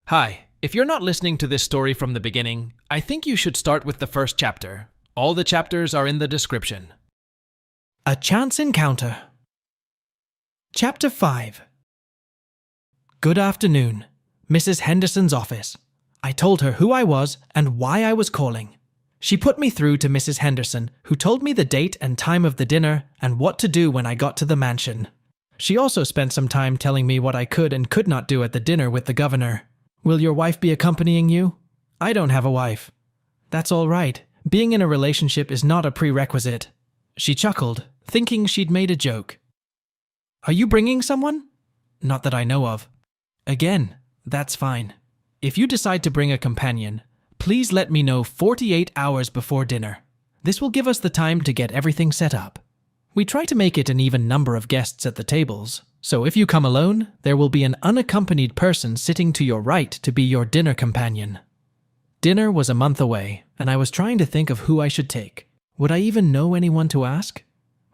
Hi, if you're not listening to this story from the beginning, I think you should start with the first chapter. All the chapters are in the description. A Chance Encounter. Chapter 5. Good afternoon. Mrs. Henderson's office. I told her who I was and why I was calling. She put me through to Mrs. Henderson, who told me the date and time of the dinner and what to do when I got to the mansion. She also spent some time telling me what I could and could not do at the dinner with the governor. Will your wife be accompanying you? I don't have a wife. That's all right. Being in a relationship is not a prerequisite. She chuckled, thinking she'd made a joke. Are you bringing someone? Not that I know of. Again, that's fine. If you decide to bring a companion, please let me know 48 hours before dinner. This will give us the time to get everything set up. We try to make it an even number of guests at the tables, so if you come alone, there will be an unaccompanied person sitting to your right to be your dinner companion. Dinner was a month away, and I was trying to think of who I should take. Would I even know anyone to ask?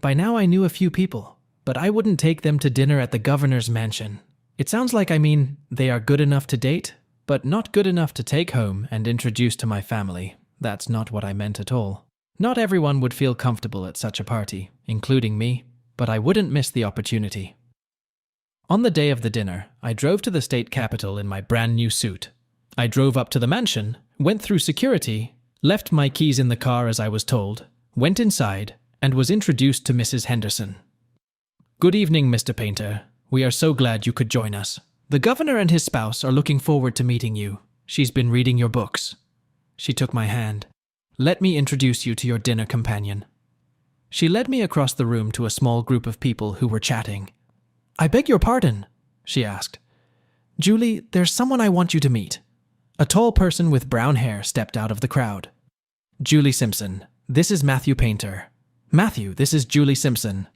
By now I knew a few people, but I wouldn't take them to dinner at the governor's mansion. It sounds like they are good enough to date, but not good enough to take home and introduce to my family. That's not what I meant at all. Not everyone would feel comfortable at such a party, including me, but I wouldn't miss the opportunity. On the day of the dinner, I drove to the state capitol in my brand new suit. I drove up to the mansion, went through security, left my keys in the car as I was told, went inside, and was introduced to Mrs. Henderson. Good evening, Mr. Painter. We are so glad you could join us. The governor and his spouse are looking forward to meeting you. She's been reading your books. She took my hand. Let me introduce you to your dinner companion. She led me across the room to a small group of people who were chatting. I beg your pardon, she asked. Julie, there's someone I want you to meet. A tall person with brown hair stepped out of the crowd. Julie Simpson, this is Matthew Painter. Matthew, this is Julie Simpson.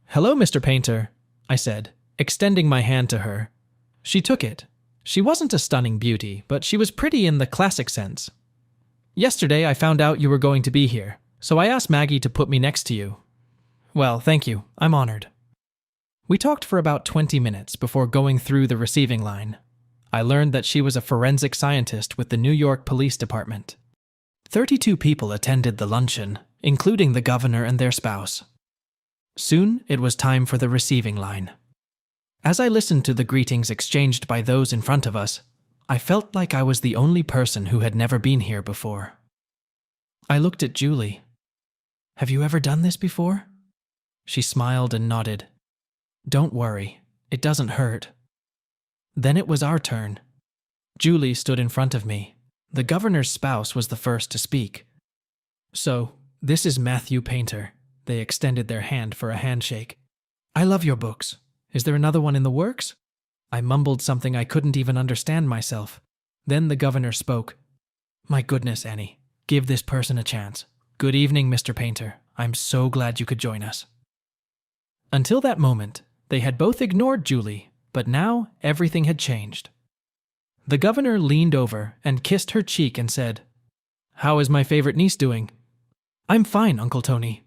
Hello, Mr. Painter, I said, extending my hand to her. She took it. She wasn't a stunning beauty, but she was pretty in the classic sense. Yesterday I found out you were going to be here, so I asked Maggie to put me next to you. Well, thank you. I'm honored. We talked for about 20 minutes before going through the receiving line. I learned that she was a forensic scientist with the New York Police Department. 32 people attended the luncheon, including the governor and their spouse. Soon, it was time for the receiving line. As I listened to the greetings exchanged by those in front of us, I felt like I was the only person who had never been here before. I looked at Julie. Have you ever done this before? She smiled and nodded. Don't worry, it doesn't hurt. Then it was our turn. Julie stood in front of me. The governor's spouse was the first to speak. So, this is Matthew Painter. They extended their hand for a handshake. I love your books. Is there another one in the works? I mumbled something I couldn't even understand myself. Then the governor spoke. My goodness, Annie. Give this person a chance. Good evening, Mr. Painter. I'm so glad you could join us. Until that moment, they had both ignored Julie, but now everything had changed. The governor leaned over and kissed her cheek and said, How is my favorite niece doing? I'm fine, Uncle Tony.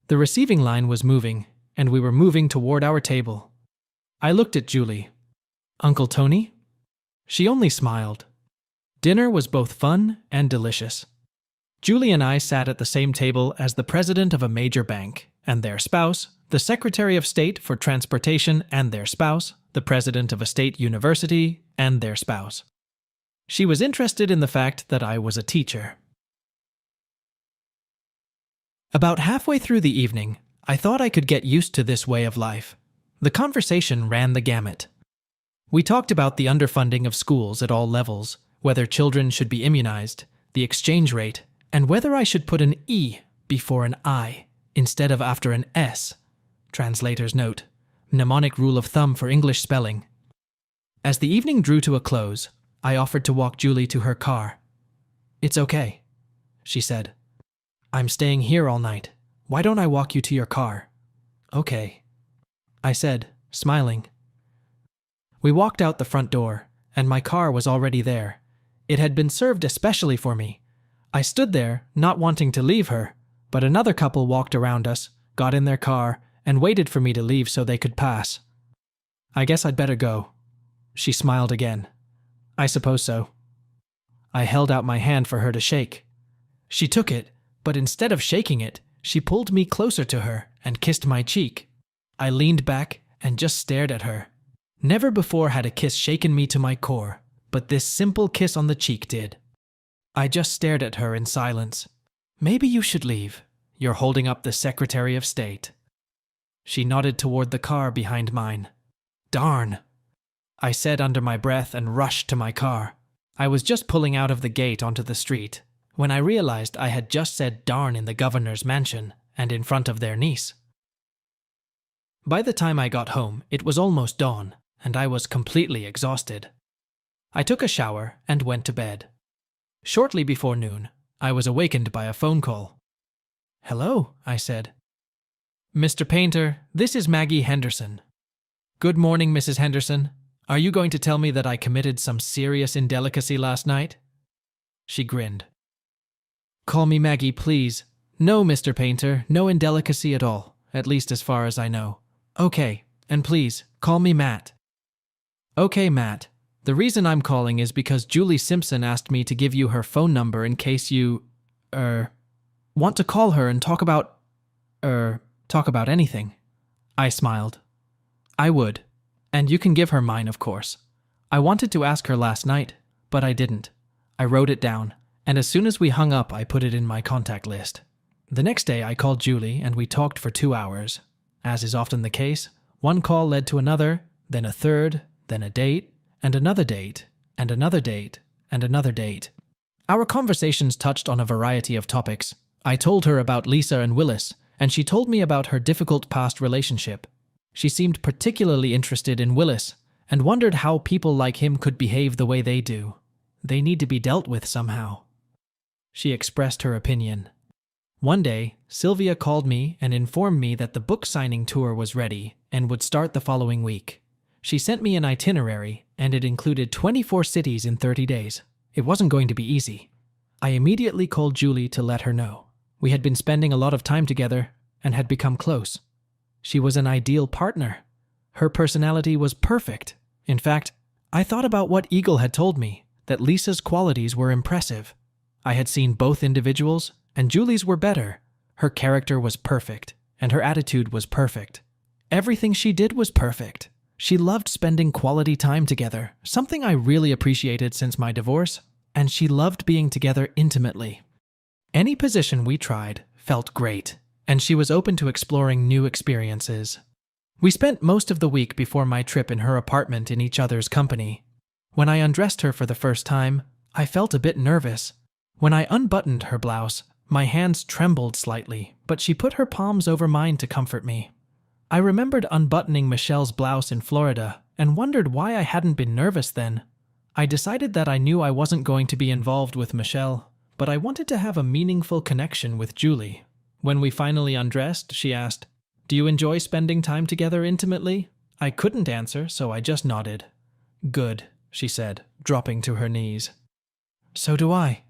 The receiving line was moving, and we were moving toward our table. I looked at Julie. Uncle Tony? She only smiled. Dinner was both fun and delicious. Julie and I sat at the same table as the president of a major bank, and their spouse, the Secretary of State for Transportation and their spouse, the president of a state university and their spouse. She was interested in the fact that I was a teacher. About halfway through the evening, I thought I could get used to this way of life. The conversation ran the gamut. We talked about the underfunding of schools at all levels, whether children should be immunized, the exchange rate, and whether I should put an E before an I instead of after an S. Translator's note. Mnemonic rule of thumb for English spelling. As the evening drew to a close, I offered to walk Julie to her car. It's okay, she said. I'm staying here all night. Why don't I walk you to your car? Okay, I said, smiling. We walked out the front door, and my car was already there. It had been served especially for me. I stood there, not wanting to leave her, but another couple walked around us, got in their car, and waited for me to leave so they could pass. I guess I'd better go. She smiled again. I suppose so. I held out my hand for her to shake. She took it, but instead of shaking it, she pulled me closer to her and kissed my cheek. I leaned back and just stared at her. Never before had a kiss shaken me to my core, but this simple kiss on the cheek did. I just stared at her in silence. Maybe you should leave. You're holding up the Secretary of State. She nodded toward the car behind mine. Darn, I said under my breath and rushed to my car. I was just pulling out of the gate onto the street when I realized I had just said darn in the governor's mansion and in front of their niece. By the time I got home, it was almost dawn, and I was completely exhausted. I took a shower and went to bed. Shortly before noon, I was awakened by a phone call. Hello, I said. Mr. Painter, this is Maggie Henderson. Good morning, Mrs. Henderson. Are you going to tell me that I committed some serious indelicacy last night? She grinned. Call me Maggie, please. No, Mr. Painter, no indelicacy at all, at least as far as I know. Okay, and please, call me Matt. Okay, Matt. The reason I'm calling is because Julie Simpson asked me to give you her phone number in case you, want to call her and talk about anything. I smiled. I would. And you can give her mine, of course. I wanted to ask her last night, but I didn't. I wrote it down, and as soon as we hung up, I put it in my contact list. The next day, I called Julie, and we talked for 2 hours. As is often the case, one call led to another, then a third, then a date, and another date, and another date, and another date. Our conversations touched on a variety of topics. I told her about Lisa and Willis, and she told me about her difficult past relationship. She seemed particularly interested in Willis and wondered how people like him could behave the way they do. They need to be dealt with somehow. She expressed her opinion. One day, Sylvia called me and informed me that the book signing tour was ready and would start the following week. She sent me an itinerary, and it included 24 cities in 30 days. It wasn't going to be easy. I immediately called Julie to let her know. We had been spending a lot of time together and had become close. She was an ideal partner. Her personality was perfect. In fact, I thought about what Eagle had told me, that Lisa's qualities were impressive. I had seen both individuals, and Julie's were better. Her character was perfect, and her attitude was perfect. Everything she did was perfect. She loved spending quality time together, something I really appreciated since my divorce, and she loved being together intimately. Any position we tried felt great, and she was open to exploring new experiences. We spent most of the week before my trip in her apartment in each other's company. When I undressed her for the first time, I felt a bit nervous. When I unbuttoned her blouse, my hands trembled slightly, but she put her palms over mine to comfort me. I remembered unbuttoning Michelle's blouse in Florida and wondered why I hadn't been nervous then. I decided that I knew I wasn't going to be involved with Michelle, but I wanted to have a meaningful connection with Julie. When we finally undressed, she asked, "Do you enjoy spending time together intimately?" I couldn't answer, so I just nodded. "Good," she said, dropping to her knees. "So do I."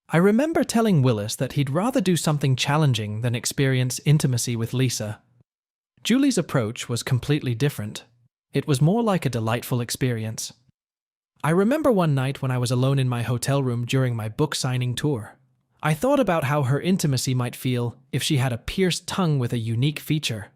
I remember telling Willis that he'd rather do something challenging than experience intimacy with Lisa. Julie's approach was completely different. It was more like a delightful experience. I remember one night when I was alone in my hotel room during my book signing tour. I thought about how her intimacy might feel if she had a pierced tongue with a unique feature.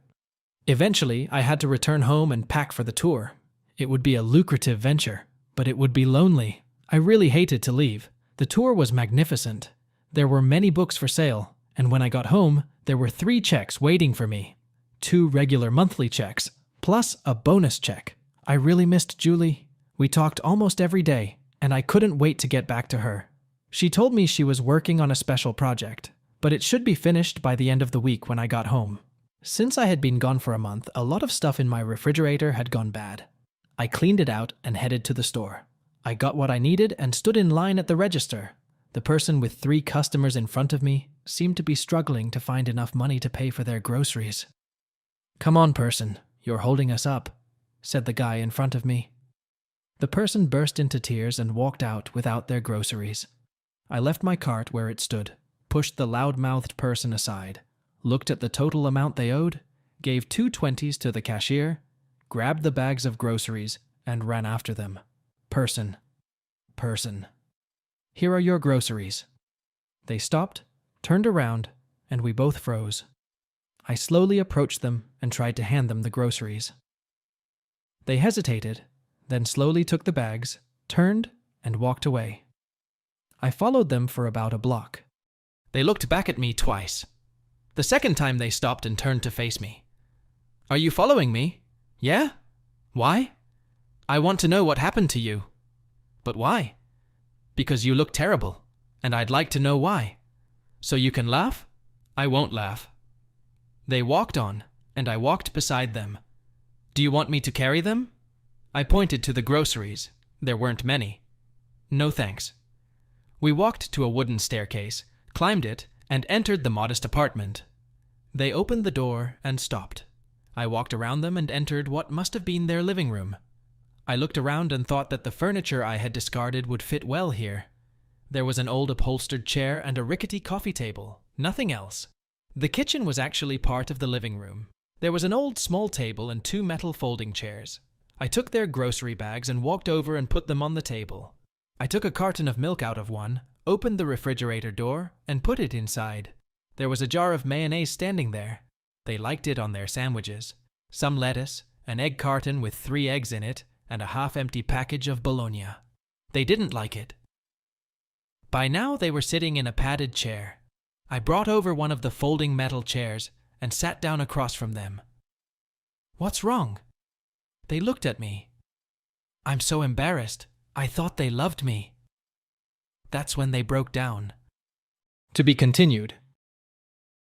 Eventually, I had to return home and pack for the tour. It would be a lucrative venture, but it would be lonely. I really hated to leave. The tour was magnificent. There were many books for sale, and when I got home, there were 3 checks waiting for me. 2 regular monthly checks, plus a bonus check. I really missed Julie. We talked almost every day, and I couldn't wait to get back to her. She told me she was working on a special project, but it should be finished by the end of the week when I got home. Since I had been gone for a month, a lot of stuff in my refrigerator had gone bad. I cleaned it out and headed to the store. I got what I needed and stood in line at the register. The person with 3 customers in front of me seemed to be struggling to find enough money to pay for their groceries. "Come on, person, you're holding us up," said the guy in front of me. The person burst into tears and walked out without their groceries. I left my cart where it stood, pushed the loud-mouthed person aside, looked at the total amount they owed, gave 2 20s to the cashier, grabbed the bags of groceries, and ran after them. "Person, person. Here are your groceries." They stopped, turned around, and we both froze. I slowly approached them and tried to hand them the groceries. They hesitated, then slowly took the bags, turned, and walked away. I followed them for about a block. They looked back at me twice. The second time they stopped and turned to face me. "Are you following me? Yeah? Why? I want to know what happened to you." "But why?" "Because you look terrible, and I'd like to know why." "So you can laugh?" "I won't laugh." They walked on, and I walked beside them. "Do you want me to carry them?" I pointed to the groceries. There weren't many. "No thanks." We walked to a wooden staircase, climbed it, and entered the modest apartment. They opened the door and stopped. I walked around them and entered what must have been their living room. I looked around and thought that the furniture I had discarded would fit well here. There was an old upholstered chair and a rickety coffee table, nothing else. The kitchen was actually part of the living room. There was an old small table and 2 metal folding chairs. I took their grocery bags and walked over and put them on the table. I took a carton of milk out of one, opened the refrigerator door, and put it inside. There was a jar of mayonnaise standing there. They liked it on their sandwiches. Some lettuce, an egg carton with 3 eggs in it, and a half-empty package of bologna. They didn't like it. By now they were sitting in a padded chair. I brought over one of the folding metal chairs and sat down across from them. "What's wrong?" They looked at me. "I'm so embarrassed. I thought they loved me." That's when they broke down. To be continued.